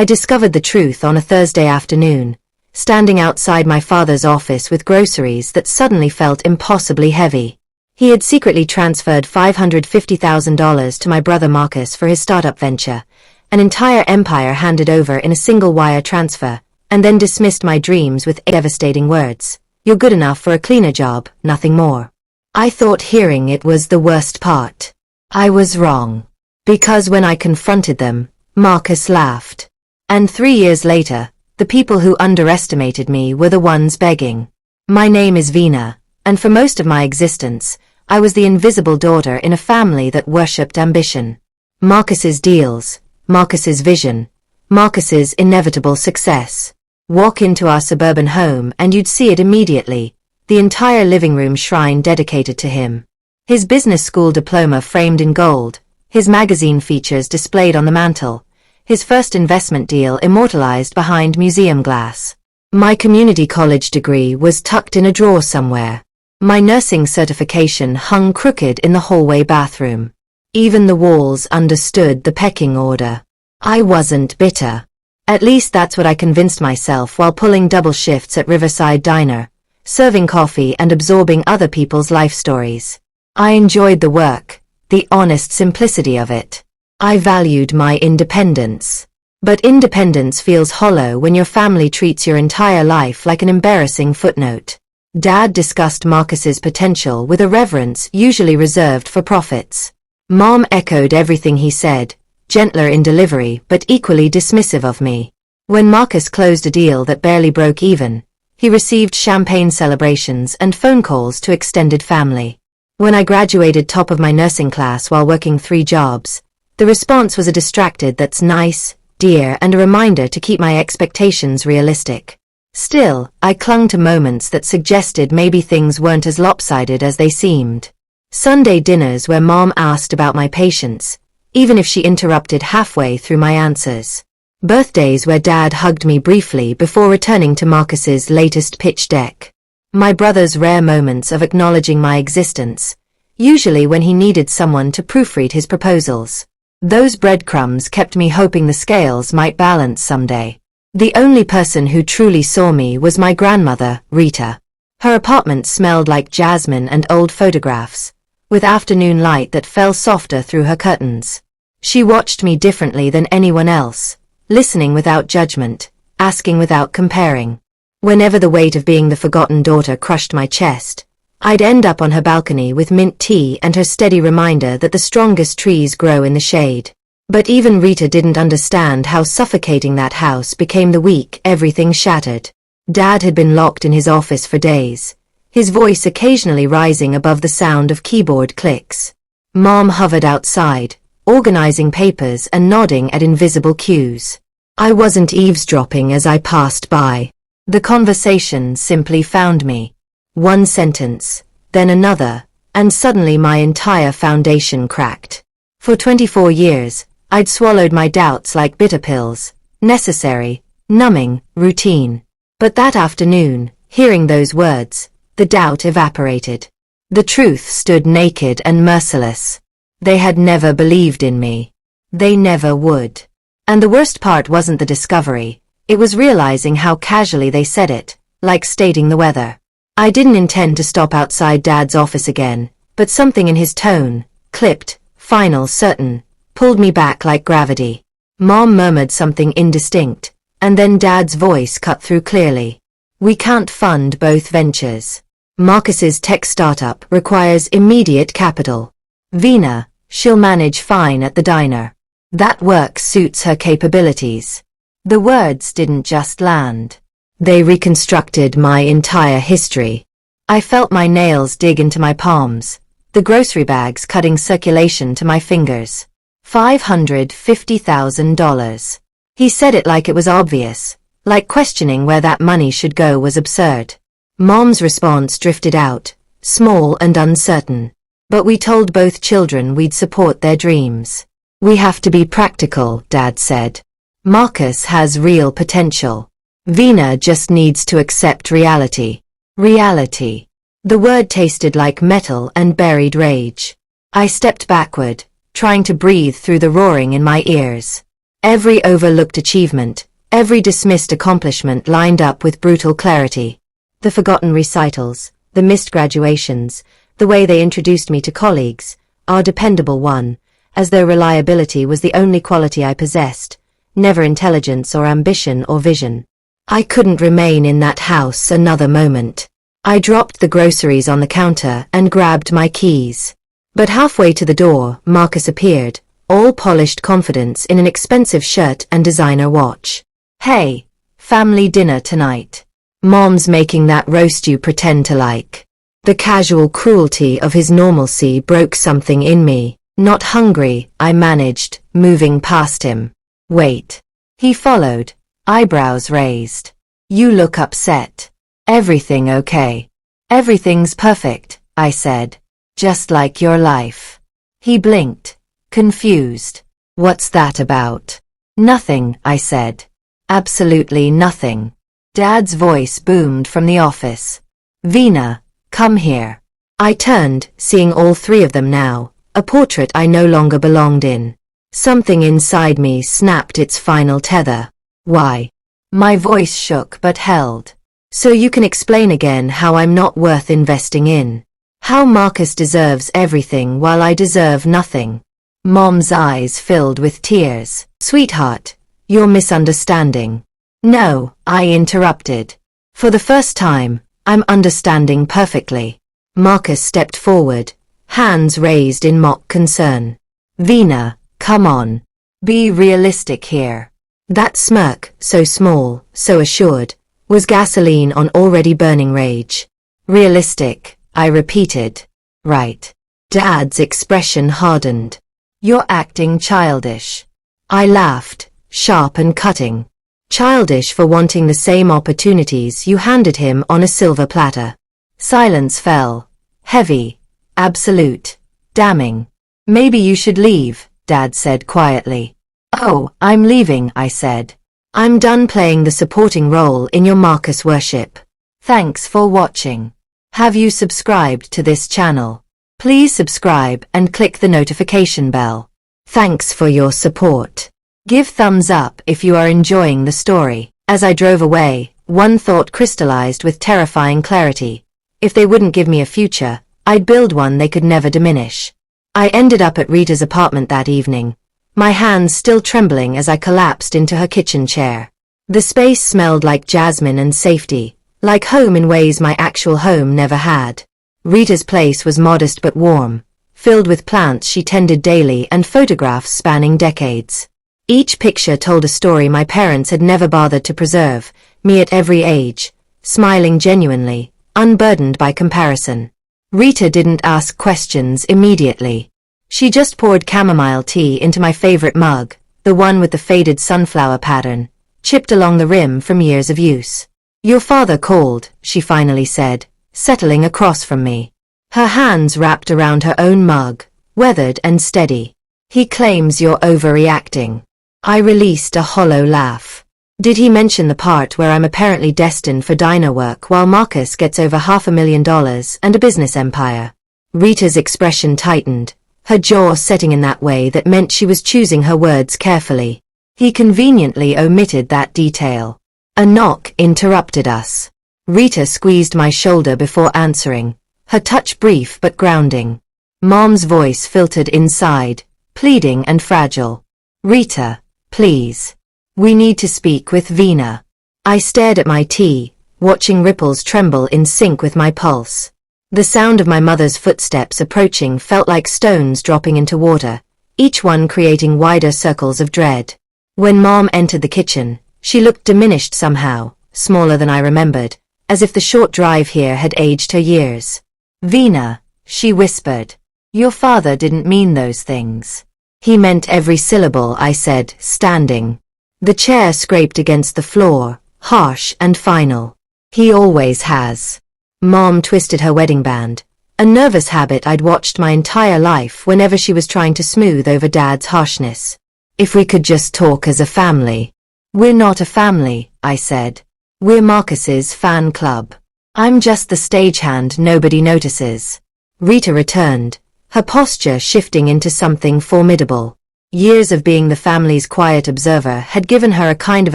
I discovered the truth on a Thursday afternoon, standing outside my father's office with groceries that suddenly felt impossibly heavy. He had secretly transferred $550,000 to my brother Marcus for his startup venture, an entire empire handed over in a single wire transfer, and then dismissed my dreams with devastating words. "You're good enough for a cleaner job, nothing more." I thought hearing it was the worst part. I was wrong. Because when I confronted them, Marcus laughed. And 3 years later, the people who underestimated me were the ones begging. My name is Veena, and for most of my existence, I was the invisible daughter in a family that worshipped ambition. Marcus's deals, Marcus's vision, Marcus's inevitable success. Walk into our suburban home and you'd see it immediately, the entire living room shrine dedicated to him. His business school diploma framed in gold, his magazine features displayed on the mantel, his first investment deal immortalized behind museum glass. My community college degree was tucked in a drawer somewhere. My nursing certification hung crooked in the hallway bathroom. Even the walls understood the pecking order. I wasn't bitter. At least that's what I convinced myself while pulling double shifts at Riverside Diner, serving coffee and absorbing other people's life stories. I enjoyed the work, the honest simplicity of it. I valued my independence. But independence feels hollow when your family treats your entire life like an embarrassing footnote. Dad discussed Marcus's potential with a reverence usually reserved for prophets. Mom echoed everything he said, gentler in delivery but equally dismissive of me. When Marcus closed a deal that barely broke even, he received champagne celebrations and phone calls to extended family. When I graduated top of my nursing class while working 3 jobs, the response was a distracted "that's nice, dear," and a reminder to keep my expectations realistic. Still, I clung to moments that suggested maybe things weren't as lopsided as they seemed. Sunday dinners where Mom asked about my patience, even if she interrupted halfway through my answers. Birthdays where Dad hugged me briefly before returning to Marcus's latest pitch deck. My brother's rare moments of acknowledging my existence, usually when he needed someone to proofread his proposals. Those breadcrumbs kept me hoping the scales might balance someday. The only person who truly saw me was my grandmother, Rita. Her apartment smelled like jasmine and old photographs, with afternoon light that fell softer through her curtains. She watched me differently than anyone else, listening without judgment, asking without comparing. Whenever the weight of being the forgotten daughter crushed my chest, I'd end up on her balcony with mint tea and her steady reminder that the strongest trees grow in the shade. But even Rita didn't understand how suffocating that house became the week everything shattered. Dad had been locked in his office for days, his voice occasionally rising above the sound of keyboard clicks. Mom hovered outside, organizing papers and nodding at invisible cues. I wasn't eavesdropping as I passed by. The conversation simply found me. One sentence, then another, and suddenly my entire foundation cracked. For 24 years, I'd swallowed my doubts like bitter pills, necessary, numbing, routine. But that afternoon, hearing those words, the doubt evaporated. The truth stood naked and merciless. They had never believed in me. They never would. And the worst part wasn't the discovery, it was realizing how casually they said it, like stating the weather. I didn't intend to stop outside Dad's office again, but something in his tone, clipped, final, certain, pulled me back like gravity. Mom murmured something indistinct, and then Dad's voice cut through clearly. "We can't fund both ventures. Marcus's tech startup requires immediate capital. Veena, she'll manage fine at the diner. That work suits her capabilities." The words didn't just land. They reconstructed my entire history. I felt my nails dig into my palms, the grocery bags cutting circulation to my fingers. $550,000. He said it like it was obvious, like questioning where that money should go was absurd. Mom's response drifted out, small and uncertain. "But we told both children we'd support their dreams. We have to be practical," Dad said. "Marcus has real potential. Veena just needs to accept reality." Reality. The word tasted like metal and buried rage. I stepped backward, trying to breathe through the roaring in my ears. Every overlooked achievement, every dismissed accomplishment lined up with brutal clarity. The forgotten recitals, the missed graduations, the way they introduced me to colleagues, our dependable one, as though reliability was the only quality I possessed, never intelligence or ambition or vision. I couldn't remain in that house another moment. I dropped the groceries on the counter and grabbed my keys. But halfway to the door, Marcus appeared, all polished confidence in an expensive shirt and designer watch. "Hey, family dinner tonight. Mom's making that roast you pretend to like." The casual cruelty of his normalcy broke something in me. "Not hungry," I managed, moving past him. "Wait." He followed, eyebrows raised. "You look upset. Everything okay?" "Everything's perfect," I said. "Just like your life." He blinked, confused. "What's that about?" "Nothing," I said. "Absolutely nothing." Dad's voice boomed from the office. "Vina, come here." I turned, seeing all three of them now, a portrait I no longer belonged in. Something inside me snapped its final tether. "Why?" My voice shook but held. "So you can explain again how I'm not worth investing in. How Marcus deserves everything while I deserve nothing." Mom's eyes filled with tears. "Sweetheart, you're misunderstanding." "No," I interrupted. "For the first time, I'm understanding perfectly." Marcus stepped forward, hands raised in mock concern. "Vina, come on. Be realistic here." That smirk, so small, so assured, was gasoline on already burning rage. "Realistic," I repeated. "Right." Dad's expression hardened. "You're acting childish." I laughed, sharp and cutting. Childish for wanting the same opportunities you handed him on a silver platter. Silence fell. Heavy. Absolute. Damning. "Maybe you should leave," Dad said quietly. "Oh, I'm leaving," I said. "I'm done playing the supporting role in your Marcus worship. Thanks for watching. Have you subscribed to this channel? Please subscribe and click the notification bell. Thanks for your support. Give thumbs up if you are enjoying the story." As I drove away, one thought crystallized with terrifying clarity. If they wouldn't give me a future, I'd build one they could never diminish. I ended up at Rita's apartment that evening, my hands still trembling as I collapsed into her kitchen chair. The space smelled like jasmine and safety, like home in ways my actual home never had. Rita's place was modest but warm, filled with plants she tended daily and photographs spanning decades. Each picture told a story my parents had never bothered to preserve, me at every age, smiling genuinely, unburdened by comparison. Rita didn't ask questions immediately. She just poured chamomile tea into my favorite mug, the one with the faded sunflower pattern, chipped along the rim from years of use. "Your father called," she finally said, settling across from me. Her hands wrapped around her own mug, weathered and steady. "He claims you're overreacting." I released a hollow laugh. "Did he mention the part where I'm apparently destined for diner work while Marcus gets over $500,000 and a business empire?" Rita's expression tightened, her jaw setting in that way that meant she was choosing her words carefully. "He conveniently omitted that detail." A knock interrupted us. Rita squeezed my shoulder before answering, her touch brief but grounding. Mom's voice filtered inside, pleading and fragile. "Rita, please. We need to speak with Vina." I stared at my tea, watching ripples tremble in sync with my pulse. The sound of my mother's footsteps approaching felt like stones dropping into water, each one creating wider circles of dread. When Mom entered the kitchen, she looked diminished somehow, smaller than I remembered, as if the short drive here had aged her years. "Vina," she whispered. "Your father didn't mean those things." "He meant every syllable," I said, standing. The chair scraped against the floor, harsh and final. "He always has." Mom twisted her wedding band, a nervous habit I'd watched my entire life whenever she was trying to smooth over Dad's harshness. "If we could just talk as a family." "We're not a family," I said. "We're Marcus's fan club. I'm just the stagehand nobody notices." Rita returned, her posture shifting into something formidable. Years of being the family's quiet observer had given her a kind of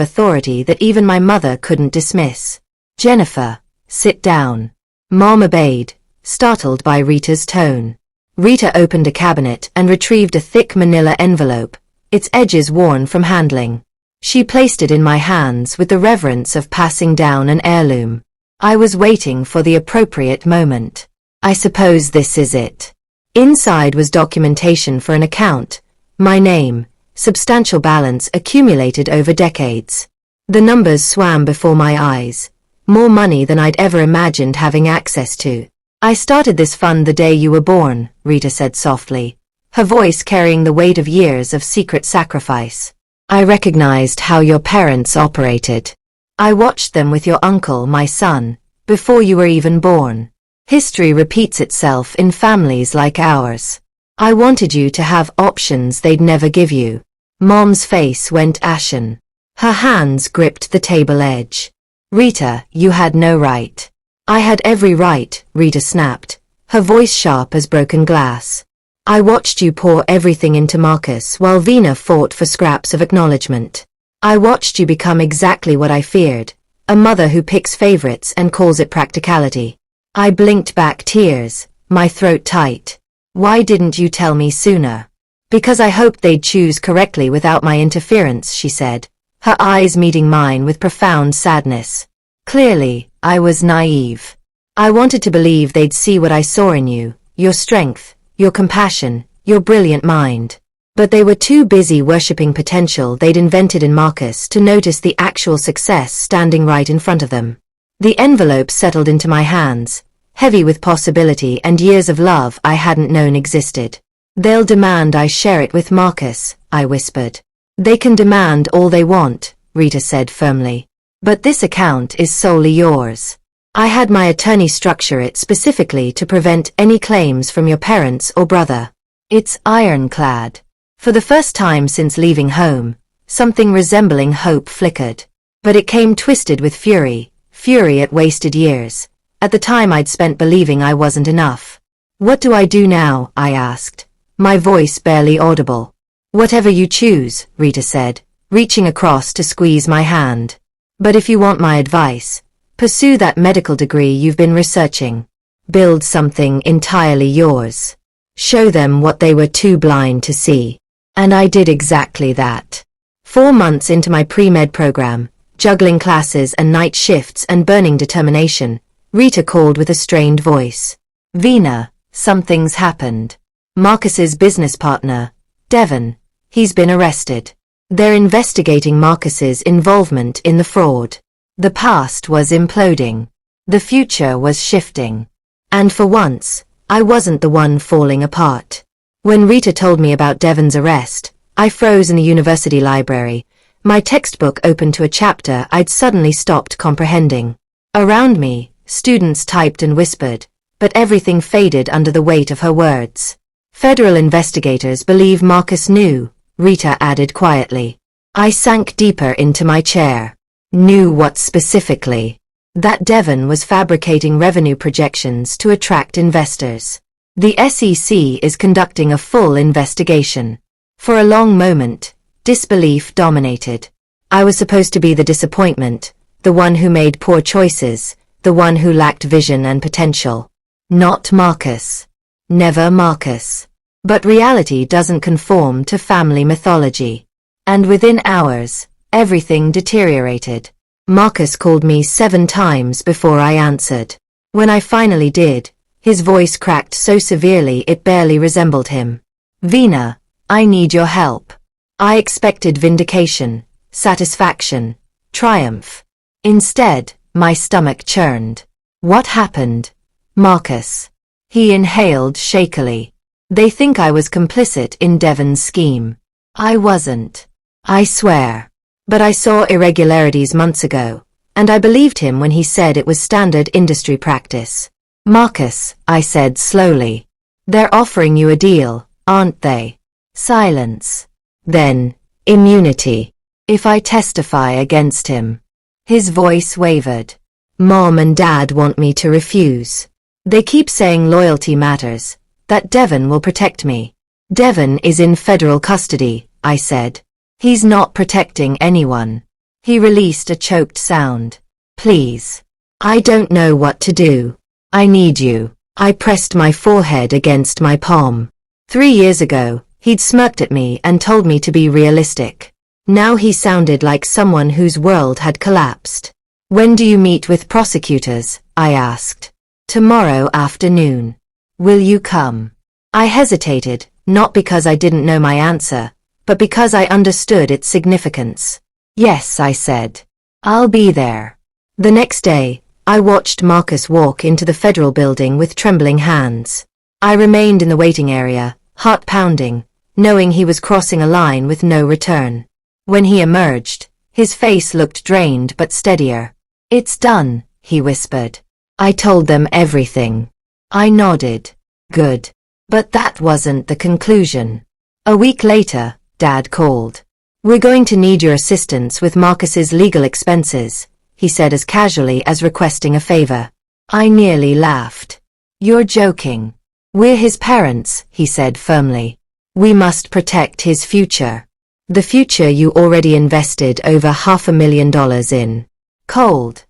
authority that even my mother couldn't dismiss. "Jennifer, sit down." Mom obeyed, startled by Rita's tone. Rita opened a cabinet and retrieved a thick manila envelope, its edges worn from handling. She placed it in my hands with the reverence of passing down an heirloom. I was waiting for the appropriate moment. "I suppose this is it." Inside was documentation for an account, my name, substantial balance accumulated over decades. The numbers swam before my eyes, more money than I'd ever imagined having access to. "I started this fund the day you were born," Rita said softly, her voice carrying the weight of years of secret sacrifice. "I recognized how your parents operated. I watched them with your uncle, my son, before you were even born. History repeats itself in families like ours. I wanted you to have options they'd never give you." Mom's face went ashen. Her hands gripped the table edge. "Rita, you had no right." "I had every right," Rita snapped, her voice sharp as broken glass. "I watched you pour everything into Marcus while Vina fought for scraps of acknowledgement. I watched you become exactly what I feared, a mother who picks favorites and calls it practicality." I blinked back tears, my throat tight. "Why didn't you tell me sooner?" "Because I hoped they'd choose correctly without my interference," she said, her eyes meeting mine with profound sadness. "Clearly, I was naive. I wanted to believe they'd see what I saw in you, your strength, your compassion, your brilliant mind. But they were too busy worshipping potential they'd invented in Marcus to notice the actual success standing right in front of them." The envelope settled into my hands, heavy with possibility and years of love I hadn't known existed. "They'll demand I share it with Marcus," I whispered. "They can demand all they want," Rita said firmly. "But this account is solely yours. I had my attorney structure it specifically to prevent any claims from your parents or brother. It's ironclad." For the first time since leaving home, something resembling hope flickered. But it came twisted with fury at wasted years. At the time I'd spent believing I wasn't enough. "What do I do now?" I asked, my voice barely audible. "Whatever you choose," Rita said, reaching across to squeeze my hand. "But if you want my advice, pursue that medical degree you've been researching. Build something entirely yours. Show them what they were too blind to see." And I did exactly that. 4 months into my pre-med program, juggling classes and night shifts and burning determination, Rita called with a strained voice. "Vina, something's happened. Marcus's business partner, Devon, he's been arrested. They're investigating Marcus's involvement in the fraud." The past was imploding. The future was shifting. And for once, I wasn't the one falling apart. When Rita told me about Devon's arrest, I froze in the university library, my textbook open to a chapter I'd suddenly stopped comprehending. Around me, students typed and whispered, but everything faded under the weight of her words. "Federal investigators believe Marcus knew," Rita added quietly. I sank deeper into my chair. "Knew what specifically?" "That Devon was fabricating revenue projections to attract investors. The SEC is conducting a full investigation." For a long moment, disbelief dominated. I was supposed to be the disappointment, the one who made poor choices, the one who lacked vision and potential. Not Marcus. Never Marcus. But reality doesn't conform to family mythology. And within hours, everything deteriorated. Marcus called me 7 times before I answered. When I finally did, his voice cracked so severely it barely resembled him. "Vina, I need your help." I expected vindication, satisfaction, triumph. Instead, my stomach churned. "What happened?" "Marcus." He inhaled shakily. "They think I was complicit in Devon's scheme. I wasn't. I swear. But I saw irregularities months ago, and I believed him when he said it was standard industry practice." "Marcus," I said slowly. "They're offering you a deal, aren't they?" Silence. Then, immunity. "If I testify against him." His voice wavered. "Mom and Dad want me to refuse. They keep saying loyalty matters, that Devon will protect me." "Devon is in federal custody," I said. He's not protecting anyone. He released a choked sound. Please. I don't know what to do. I need you. I pressed my forehead against my palm. 3 years ago, he'd smirked at me and told me to be realistic. Now he sounded like someone whose world had collapsed. When do you meet with prosecutors? I asked. Tomorrow afternoon. Will you come? I hesitated, not because I didn't know my answer, but because I understood its significance. Yes, I said. I'll be there. The next day, I watched Marcus walk into the federal building with trembling hands. I remained in the waiting area, heart pounding, knowing he was crossing a line with no return. When he emerged, his face looked drained but steadier. It's done, he whispered. I told them everything. I nodded. Good. But that wasn't the conclusion. A week later, Dad called. We're going to need your assistance with Marcus's legal expenses, he said as casually as requesting a favor. I nearly laughed. You're joking. We're his parents, he said firmly. We must protect his future. The future you already invested over $500,000 in. Cold,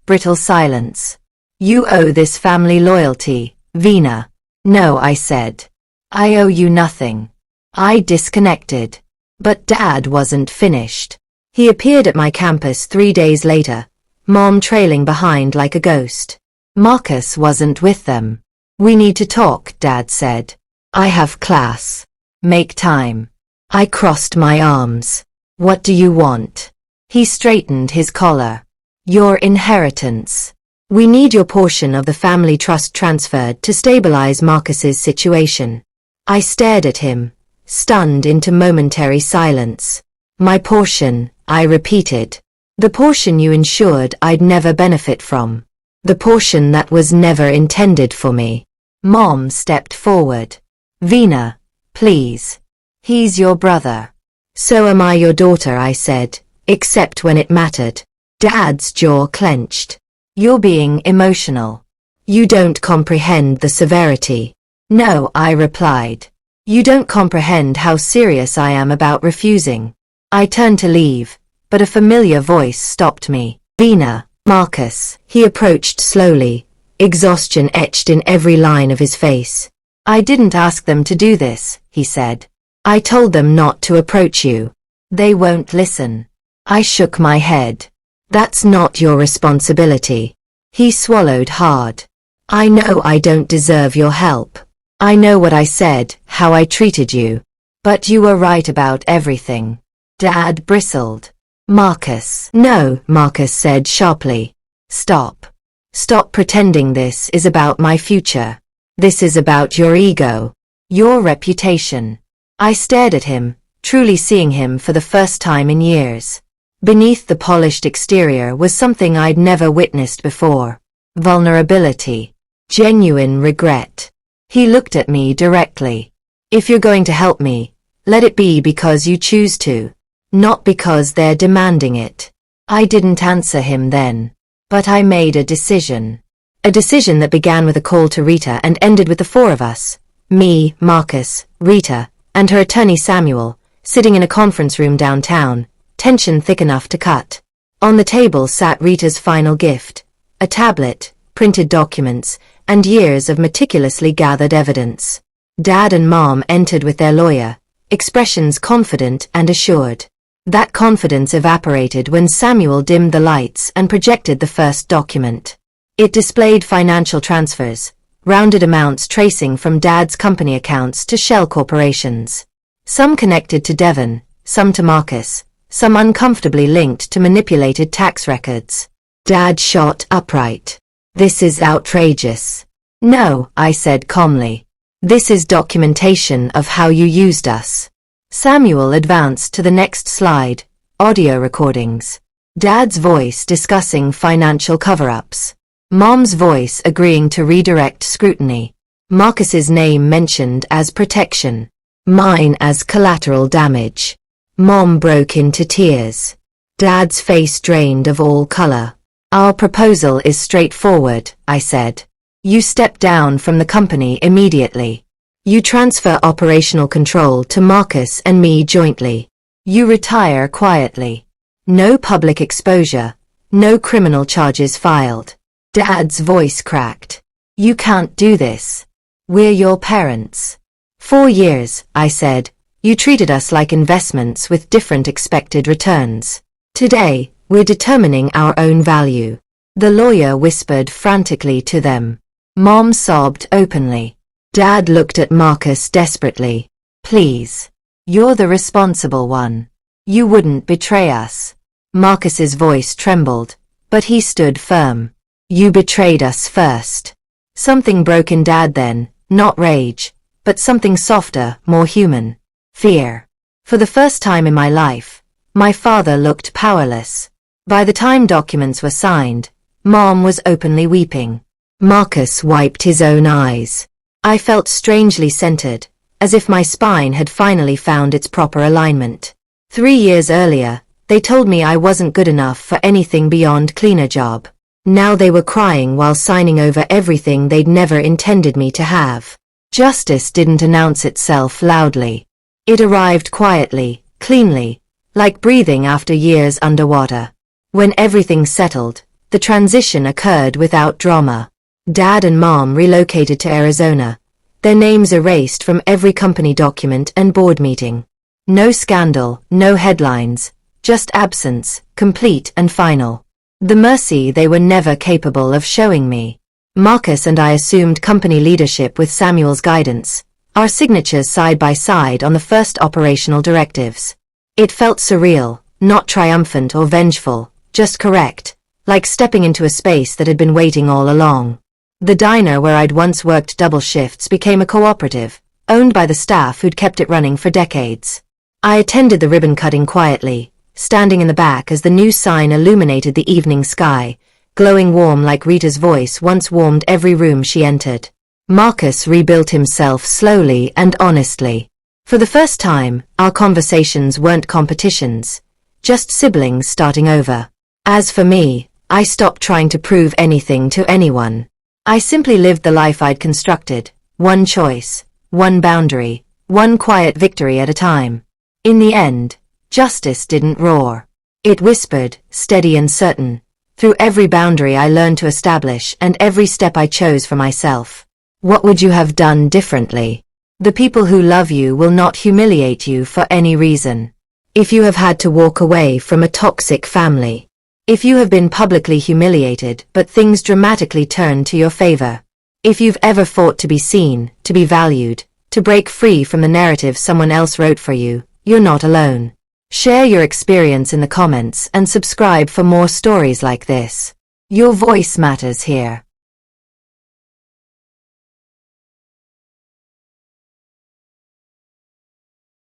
brittle silence. You owe this family loyalty, Vina. No, I said. I owe you nothing. I disconnected. But Dad wasn't finished. He appeared at my campus 3 days later, Mom trailing behind like a ghost. Marcus wasn't with them. We need to talk, Dad said. I have class. Make time. I crossed my arms. What do you want? He straightened his collar. Your inheritance. We need your portion of the family trust transferred to stabilize Marcus's situation. I stared at him, stunned into momentary silence. My portion, I repeated. The portion you ensured I'd never benefit from. The portion that was never intended for me. Mom stepped forward. Vina, please. He's your brother. So am I your daughter, I said, except when it mattered. Dad's jaw clenched. You're being emotional. You don't comprehend the severity. No, I replied. You don't comprehend how serious I am about refusing. I turned to leave, but a familiar voice stopped me. Vina, Marcus. He approached slowly, exhaustion etched in every line of his face. I didn't ask them to do this, he said. I told them not to approach you. They won't listen. I shook my head. That's not your responsibility. He swallowed hard. I know I don't deserve your help. I know what I said, how I treated you. But you were right about everything. Dad bristled. Marcus. No, Marcus said sharply. Stop. Stop pretending this is about my future. This is about your ego. Your reputation. I stared at him, truly seeing him for the first time in years. Beneath the polished exterior was something I'd never witnessed before. Vulnerability. Genuine regret. He looked at me directly. If you're going to help me, let it be because you choose to, not because they're demanding it. I didn't answer him then, but I made a decision. A decision that began with a call to Rita and ended with the four of us, me, Marcus, Rita, and her attorney Samuel, sitting in a conference room downtown, tension thick enough to cut. On the table sat Rita's final gift, a tablet, printed documents, and years of meticulously gathered evidence. Dad and Mom entered with their lawyer, expressions confident and assured. That confidence evaporated when Samuel dimmed the lights and projected the first document. It displayed financial transfers, rounded amounts tracing from Dad's company accounts to shell corporations. Some connected to Devon, some to Marcus, some uncomfortably linked to manipulated tax records. Dad shot upright. This is outrageous. No, I said calmly. This is documentation of how you used us. Samuel advanced to the next slide, audio recordings. Dad's voice discussing financial cover-ups. Mom's voice agreeing to redirect scrutiny. Marcus's name mentioned as protection. Mine as collateral damage. Mom broke into tears. Dad's face drained of all color. Our proposal is straightforward, I said. You step down from the company immediately. You transfer operational control to Marcus and me jointly. You retire quietly. No public exposure. No criminal charges filed. Dad's voice cracked. You can't do this. We're your parents. 4 years, I said. You treated us like investments with different expected returns. Today, we're determining our own value. The lawyer whispered frantically to them. Mom sobbed openly. Dad looked at Marcus desperately. Please. You're the responsible one. You wouldn't betray us. Marcus's voice trembled, but he stood firm. You betrayed us first. Something broke in Dad then, not rage, but something softer, more human. Fear. For the first time in my life, my father looked powerless. By the time documents were signed, Mom was openly weeping. Marcus wiped his own eyes. I felt strangely centered, as if my spine had finally found its proper alignment. 3 years earlier, they told me I wasn't good enough for anything beyond cleaner job. Now they were crying while signing over everything they'd never intended me to have. Justice didn't announce itself loudly. It arrived quietly, cleanly, like breathing after years underwater. When everything settled, the transition occurred without drama. Dad and Mom relocated to Arizona, their names erased from every company document and board meeting. No scandal, no headlines, just absence, complete and final. The mercy they were never capable of showing me. Marcus and I assumed company leadership with Samuel's guidance, our signatures side by side on the first operational directives. It felt surreal, not triumphant or vengeful, just correct, like stepping into a space that had been waiting all along. The diner where I'd once worked double shifts became a cooperative, owned by the staff who'd kept it running for decades. I attended the ribbon cutting quietly, standing in the back as the new sign illuminated the evening sky, glowing warm like Rita's voice once warmed every room she entered. Marcus rebuilt himself slowly and honestly. For the first time, our conversations weren't competitions, just siblings starting over. As for me, I stopped trying to prove anything to anyone. I simply lived the life I'd constructed, one choice, one boundary, one quiet victory at a time. In the end, justice didn't roar. It whispered, steady and certain, through every boundary I learned to establish and every step I chose for myself. What would you have done differently? The people who love you will not humiliate you for any reason. If you have had to walk away from a toxic family, if you have been publicly humiliated but things dramatically turned to your favor, if you've ever fought to be seen, to be valued, to break free from the narrative someone else wrote for you, you're not alone. Share your experience in the comments and subscribe for more stories like this. Your voice matters here.